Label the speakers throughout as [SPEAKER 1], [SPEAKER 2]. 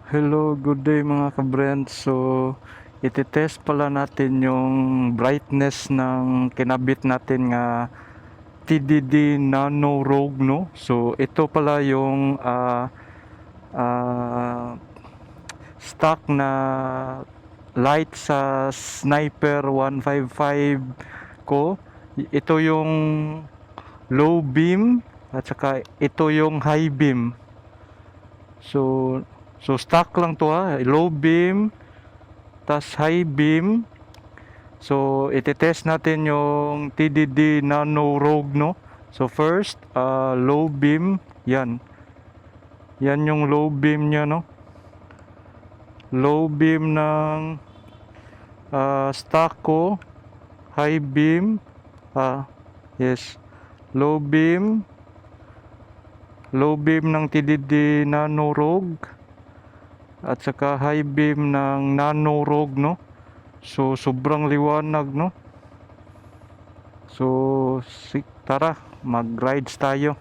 [SPEAKER 1] Hello, good day mga ka-Brent. So, iti-test pala natin yung brightness ng kinabit natin nga TDD Nano Rogue, no? So, ito pala yung ah, stock na light sa Sniper 155 ko. Ito yung low beam at saka ito yung high beam. So, stock lang to ha. Low beam, tas high beam. So, iti-test natin yung TDD Nano Rogue, no? So, first, low beam. Yan. Yan yung low beam niya, no? Low beam ng stock ko. High beam. Yes. Low beam. Low beam ng TDD Nano Rogue. At saka high beam ng Nano Rogue, no? So sobrang liwanag, no? So tara, mag-rides tayo.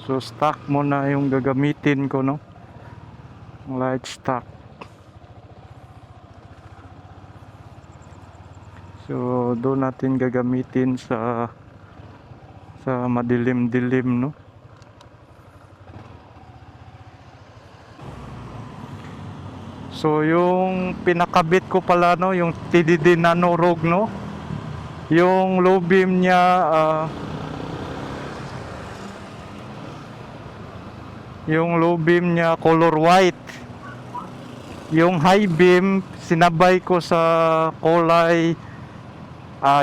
[SPEAKER 1] So stock muna yung gagamitin ko, no? Light stock. So doon natin gagamitin sa madilim-dilim, no? So yung pinakabit ko pala, no, yung TDD Nano Rogue, no, yung low beam niya color white. Yung high beam sinabay ko sa kulay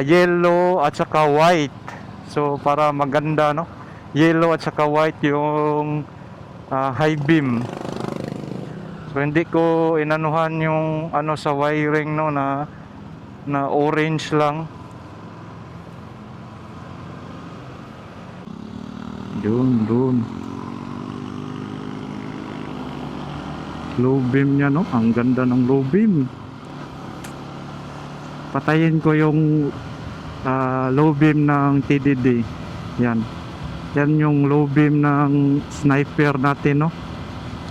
[SPEAKER 1] yellow at saka white. So para maganda, no, yellow at saka white yung high beam. So hindi ko inanuhan yung ano sa wiring, no, na orange lang. Doon. Low beam niya, no? Ang ganda ng low beam. Patayin ko yung low beam ng TDD. Yan yung low beam ng sniper natin, no?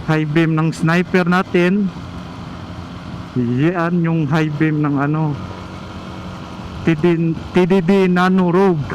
[SPEAKER 1] High beam ng sniper natin. Yan yung high beam ng TDD Nano Rogue.